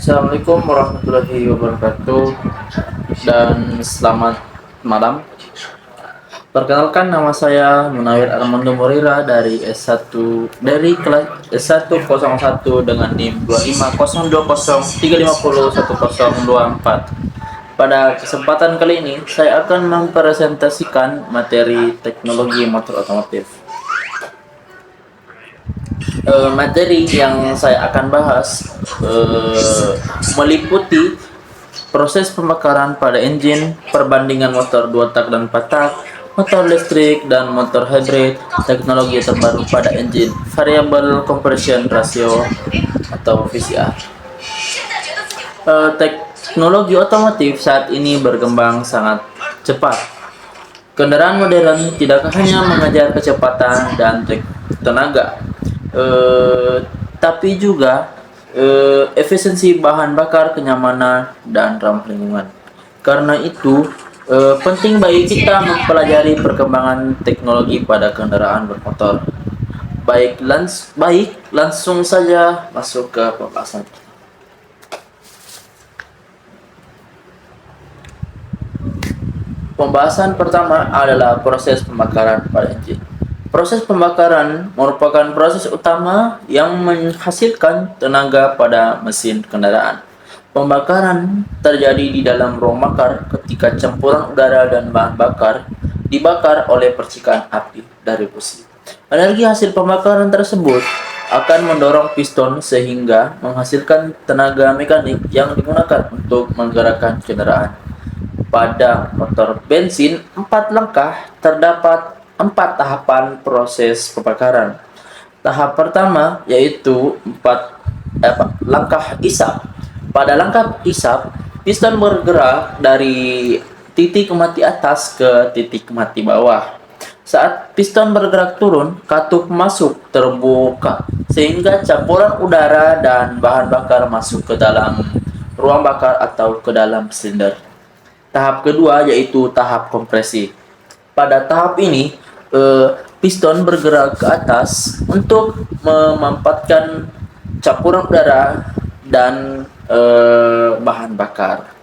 Assalamualaikum warahmatullahi wabarakatuh dan selamat malam. Perkenalkan, nama saya Munawir Armando Morira dari S1 dari kelas S101 dengan NIM 25020350104. Pada kesempatan kali ini saya akan mempresentasikan materi teknologi motor otomotif. Materi yang saya akan bahas meliputi proses pembakaran pada engine, perbandingan motor 2 tak dan 4 tak, motor listrik dan motor hybrid, teknologi terbaru pada engine, variable compression ratio atau VCR. Teknologi otomotif saat ini berkembang sangat cepat. Kendaraan modern tidak hanya mengejar kecepatan dan tenaga, tapi juga efisiensi bahan bakar, kenyamanan, dan ramah lingkungan. Karena itu, penting bagi kita mempelajari perkembangan teknologi pada kendaraan bermotor. Baik, langsung saja masuk ke pembahasan. Pembahasan pertama adalah proses pembakaran pada engine. Proses pembakaran merupakan proses utama yang menghasilkan tenaga pada mesin kendaraan. Pembakaran terjadi di dalam ruang bakar ketika campuran udara dan bahan bakar dibakar oleh percikan api dari busi. Energi hasil pembakaran tersebut akan mendorong piston sehingga menghasilkan tenaga mekanik yang digunakan untuk menggerakkan kendaraan. Pada motor bensin 4 langkah terdapat 4 tahapan proses pembakaran. Tahap pertama yaitu langkah isap. Pada langkah isap, piston bergerak dari titik mati atas ke titik mati bawah. Saat piston bergerak turun, katup masuk terbuka sehingga campuran udara dan bahan bakar masuk ke dalam ruang bakar atau ke dalam silinder. Tahap kedua yaitu tahap kompresi. Pada tahap ini, piston bergerak ke atas untuk memampatkan campuran udara dan bahan bakar.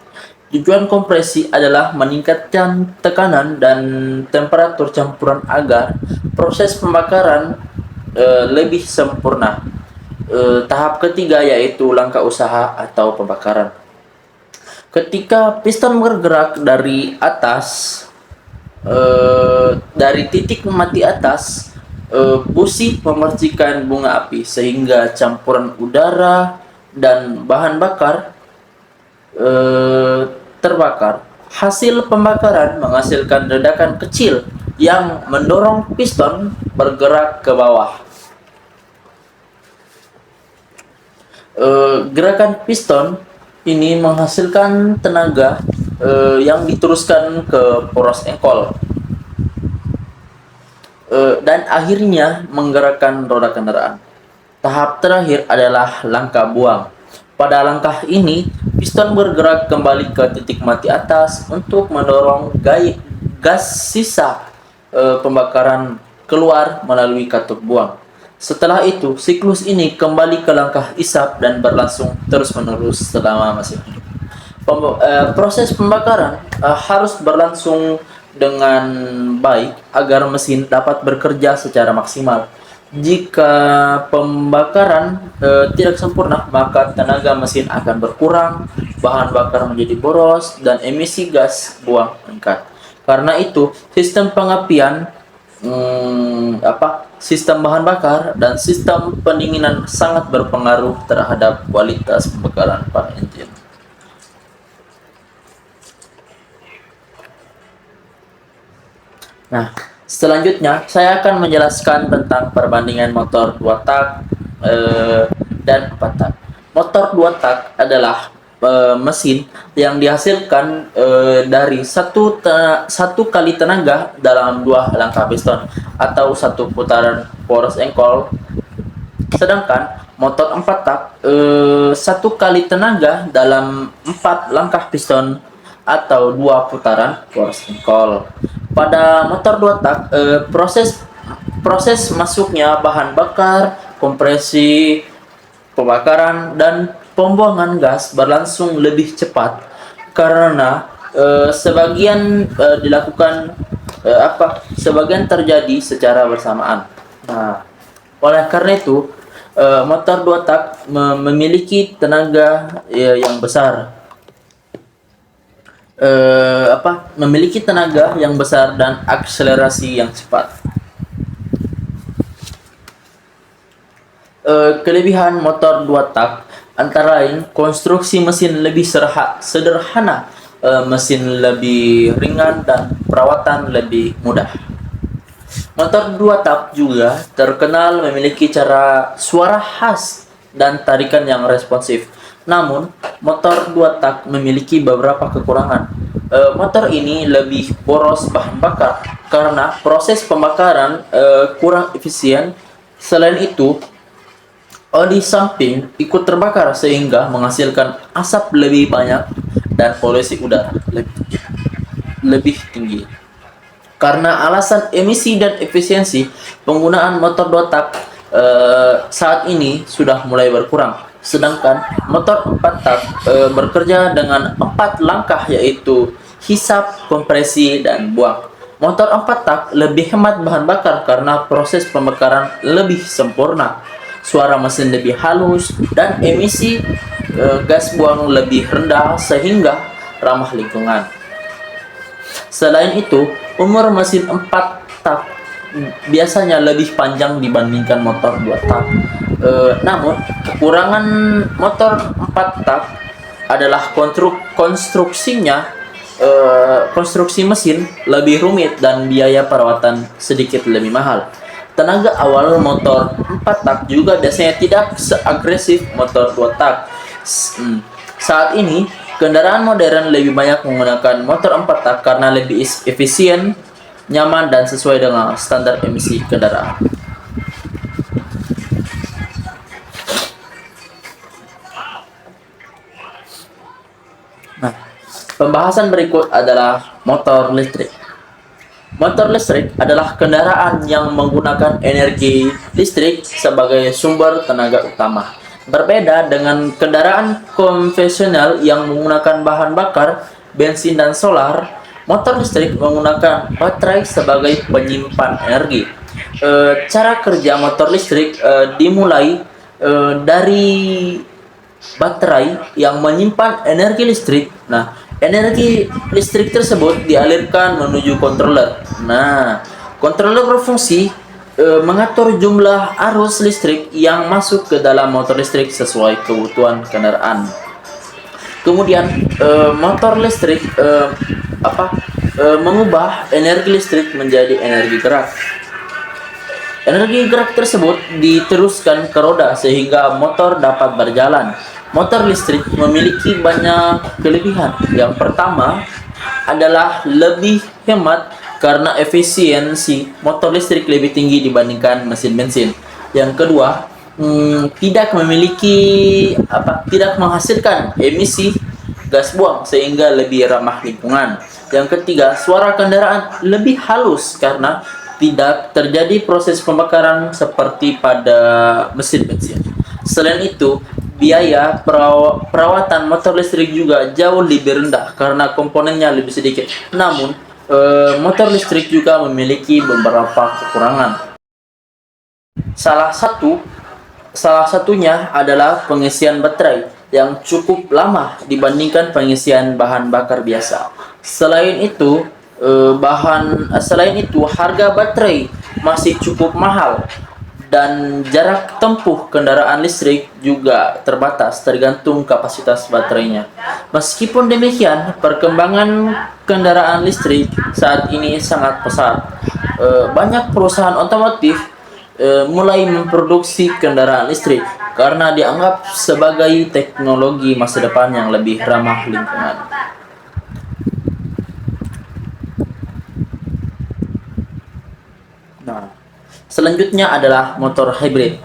Tujuan kompresi adalah meningkatkan tekanan dan temperatur campuran agar proses pembakaran lebih sempurna. Tahap ketiga yaitu langkah usaha atau pembakaran. Ketika piston bergerak dari atas, dari titik mati atas, busi memercikan bunga api sehingga campuran udara dan bahan bakar terbakar. Hasil pembakaran menghasilkan ledakan kecil yang mendorong piston bergerak ke bawah. Gerakan piston ini menghasilkan tenaga yang diteruskan ke poros engkol dan akhirnya menggerakkan roda kendaraan. Tahap terakhir adalah langkah buang. Pada langkah ini, piston bergerak kembali ke titik mati atas untuk mendorong gas sisa pembakaran keluar melalui katup buang. Setelah itu, siklus ini kembali ke langkah isap dan berlangsung terus-menerus selama mesin hidup. Proses pembakaran harus berlangsung dengan baik agar mesin dapat bekerja secara maksimal. Jika pembakaran tidak sempurna, maka tenaga mesin akan berkurang, bahan bakar menjadi boros, dan emisi gas buang meningkat. Karena itu, sistem pengapian, sistem bahan bakar dan sistem pendinginan sangat berpengaruh terhadap kualitas pembakaran pada engine. Nah, selanjutnya saya akan menjelaskan tentang perbandingan motor 2 tak dan 4 tak. Motor 2 tak adalah mesin yang dihasilkan dari satu kali tenaga dalam 2 langkah piston atau 1 putaran poros engkol. Sedangkan motor 4 tak 1 kali tenaga dalam 4 langkah piston atau 2 putaran poros engkol. Pada motor 2 tak, proses masuknya bahan bakar, kompresi, pembakaran, dan pembuangan gas berlangsung lebih cepat karena sebagian terjadi secara bersamaan. Nah, oleh karena itu motor dua tak memiliki tenaga yang besar, memiliki tenaga yang besar dan akselerasi yang cepat. Kelebihan motor dua tak antara lain konstruksi mesin lebih sederhana, mesin lebih ringan, dan perawatan lebih mudah. Motor dua tak juga terkenal memiliki cara suara khas dan tarikan yang responsif. Namun, motor dua tak memiliki beberapa kekurangan. Motor ini lebih boros bahan bakar karena proses pembakaran kurang efisien. Selain itu, oli samping ikut terbakar sehingga menghasilkan asap lebih banyak dan polusi udara lebih tinggi. Karena alasan emisi dan efisiensi, penggunaan motor dua tak saat ini sudah mulai berkurang. Sedangkan motor empat tak bekerja dengan 4 langkah, yaitu hisap, kompresi, dan buang. Motor empat tak lebih hemat bahan bakar karena proses pembakaran lebih sempurna, suara mesin lebih halus, dan emisi gas buang lebih rendah sehingga ramah lingkungan. Selain itu, umur mesin 4 tak biasanya lebih panjang dibandingkan motor 2 tak. Namun, kekurangan motor 4 tak adalah konstruksi mesin lebih rumit dan biaya perawatan sedikit lebih mahal. Tenaga awal motor 4 tak juga biasanya tidak seagresif motor 2 tak. Saat ini, kendaraan modern lebih banyak menggunakan motor 4 tak karena lebih efisien, nyaman, dan sesuai dengan standar emisi kendaraan. Nah, pembahasan berikut adalah motor listrik. Motor listrik adalah kendaraan yang menggunakan energi listrik sebagai sumber tenaga utama. Berbeda dengan kendaraan konvensional yang menggunakan bahan bakar, bensin, dan solar, motor listrik menggunakan baterai sebagai penyimpan energi. Cara kerja motor listrik dimulai dari baterai yang menyimpan energi listrik. Nah, energi listrik tersebut dialirkan menuju controller. Nah, controller berfungsi mengatur jumlah arus listrik yang masuk ke dalam motor listrik sesuai kebutuhan kendaraan. Kemudian motor listrik mengubah energi listrik menjadi energi gerak. Energi gerak tersebut diteruskan ke roda sehingga motor dapat berjalan. Motor listrik memiliki banyak kelebihan. Yang pertama adalah lebih hemat karena efisiensi motor listrik lebih tinggi dibandingkan mesin bensin. Yang kedua, tidak menghasilkan emisi gas buang sehingga lebih ramah lingkungan. Yang ketiga, suara kendaraan lebih halus karena tidak terjadi proses pembakaran seperti pada mesin bensin. Selain itu, biaya perawatan motor listrik juga jauh lebih rendah karena komponennya lebih sedikit. Namun, motor listrik juga memiliki beberapa kekurangan. Salah satunya adalah pengisian baterai yang cukup lama dibandingkan pengisian bahan bakar biasa. Selain itu, harga baterai masih cukup mahal dan jarak tempuh kendaraan listrik juga terbatas tergantung kapasitas baterainya. Meskipun demikian, perkembangan kendaraan listrik saat ini sangat pesat. Banyak perusahaan otomotif mulai memproduksi kendaraan listrik karena dianggap sebagai teknologi masa depan yang lebih ramah lingkungan. Nah, selanjutnya adalah motor hybrid.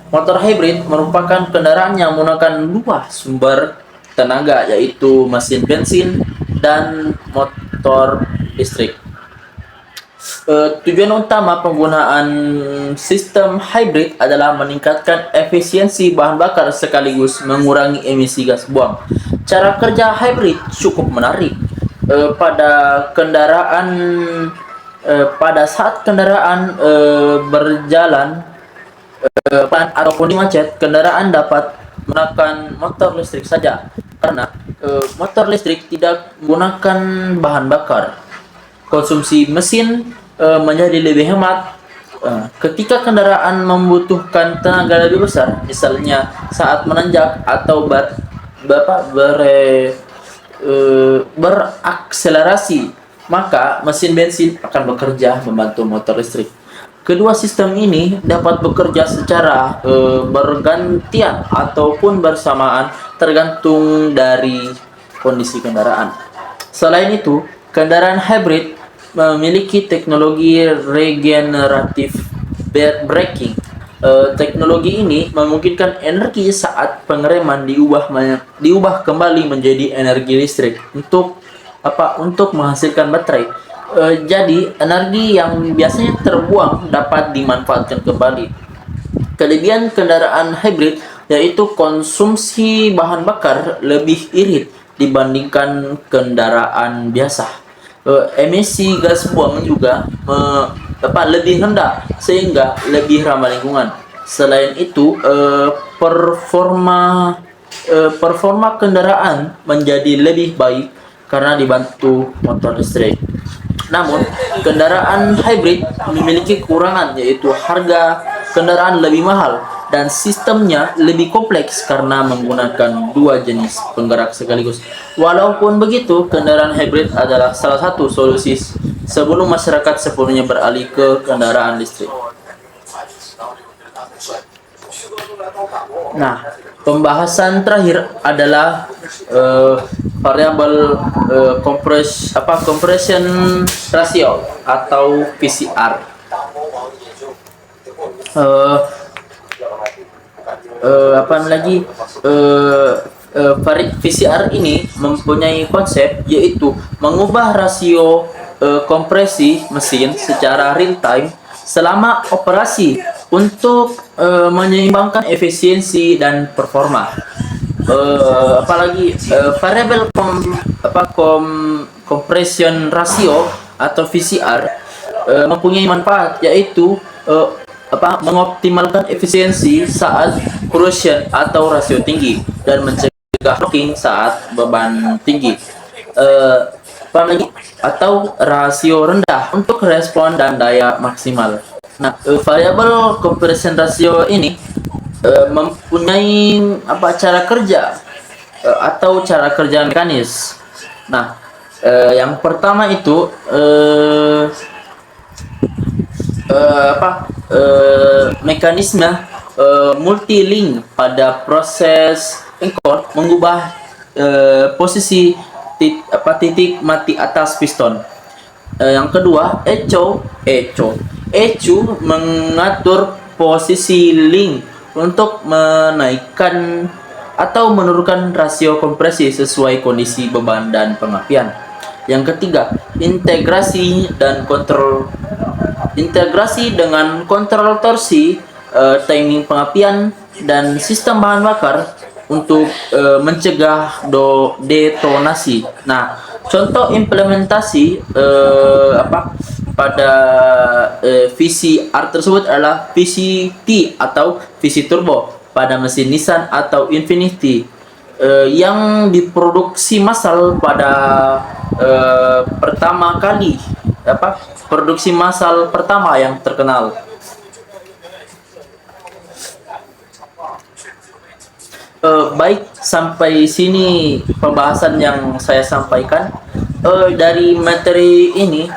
Motor hybrid merupakan kendaraan yang menggunakan dua sumber tenaga, yaitu mesin bensin dan motor listrik. Tujuan utama penggunaan sistem hybrid adalah meningkatkan efisiensi bahan bakar sekaligus mengurangi emisi gas buang. Cara kerja hybrid cukup menarik. Pada kendaraan pada saat kendaraan berjalan pelan ataupun di macet, kendaraan dapat menggunakan motor listrik saja karena motor listrik tidak menggunakan bahan bakar. Konsumsi mesin menjadi lebih hemat. Ketika kendaraan membutuhkan tenaga lebih besar, misalnya saat menanjak atau berakselerasi, maka mesin bensin akan bekerja membantu motor listrik. Kedua sistem ini dapat bekerja secara bergantian ataupun bersamaan tergantung dari kondisi kendaraan. Selain itu, kendaraan hybrid memiliki teknologi regeneratif braking. Teknologi ini memungkinkan energi saat pengereman diubah kembali menjadi energi listrik untuk menghasilkan baterai. Jadi energi yang biasanya terbuang dapat dimanfaatkan kembali. Kelebihan kendaraan hybrid yaitu konsumsi bahan bakar lebih irit dibandingkan kendaraan biasa. Emisi gas buang juga lebih rendah sehingga lebih ramah lingkungan. Selain itu, performa kendaraan menjadi lebih baik karena dibantu motor listrik. Namun, kendaraan hybrid memiliki kekurangan yaitu harga kendaraan lebih mahal dan sistemnya lebih kompleks karena menggunakan dua jenis penggerak sekaligus. Walaupun begitu, kendaraan hybrid adalah salah satu solusi sebelum masyarakat sepenuhnya beralih ke kendaraan listrik. Nah, pembahasan terakhir adalah variabel compression ratio atau PCR. PCR ini mempunyai konsep yaitu mengubah rasio kompresi mesin secara real time selama operasi untuk menyeimbangkan efisiensi dan performa. Variabel compression ratio atau VCR mempunyai manfaat yaitu mengoptimalkan efisiensi saat corrosion atau rasio tinggi dan mencegah locking saat beban tinggi. Atau rasio rendah untuk respon dan daya maksimal. Nah, variabel compression ratio ini mempunyai cara kerja atau cara kerja mekanis. Nah, yang pertama itu mekanisme multi-link pada proses engkol mengubah posisi titik mati atas piston. Yang kedua, ECU mengatur posisi link untuk menaikkan atau menurunkan rasio kompresi sesuai kondisi beban dan pengapian. Yang ketiga, integrasi dengan kontrol torsi, timing pengapian, dan sistem bahan bakar untuk mencegah detonasi. Nah, contoh implementasi pada VCR tersebut adalah VCT atau VC Turbo pada mesin Nissan atau Infiniti yang diproduksi massal pada produksi massal pertama yang terkenal. Baik, sampai sini pembahasan yang saya sampaikan. Dari materi ini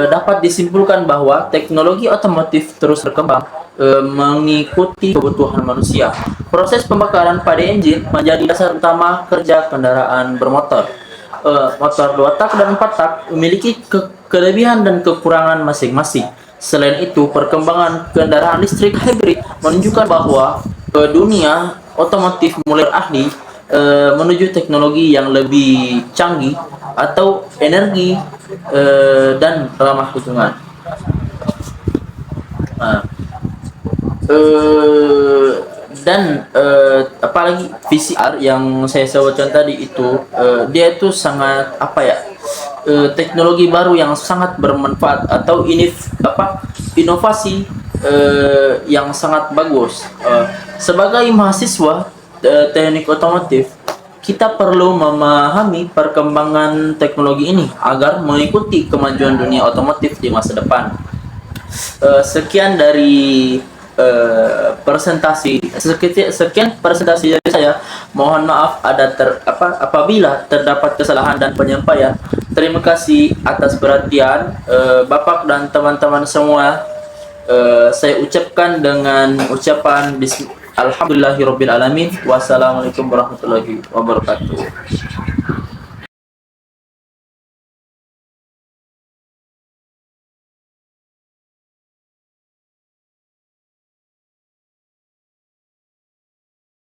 dapat disimpulkan bahwa teknologi otomotif terus berkembang mengikuti kebutuhan manusia. Proses pembakaran pada engine menjadi dasar utama kerja kendaraan bermotor. Motor 2 tak dan 4 tak memiliki kelebihan dan kekurangan masing-masing. Selain itu, perkembangan kendaraan listrik hybrid menunjukkan bahwa dunia otomotif mulai ahli menuju teknologi yang lebih canggih atau energi dan ramah lingkungan. Nah, eh, apalagi VCR yang saya sebutkan tadi itu, dia itu sangat apa ya, teknologi baru yang sangat bermanfaat atau ini inovasi yang sangat bagus. Sebagai mahasiswa teknik otomotif, kita perlu memahami perkembangan teknologi ini agar mengikuti kemajuan dunia otomotif di masa depan. Sekian dari sekian presentasi dari saya. Mohon maaf apabila terdapat kesalahan dan penyampaian. Terima kasih atas perhatian Bapak dan teman-teman semua. Saya ucapkan dengan ucapan Alhamdulillahirabbil alamin. Wassalamualaikum warahmatullahi wabarakatuh.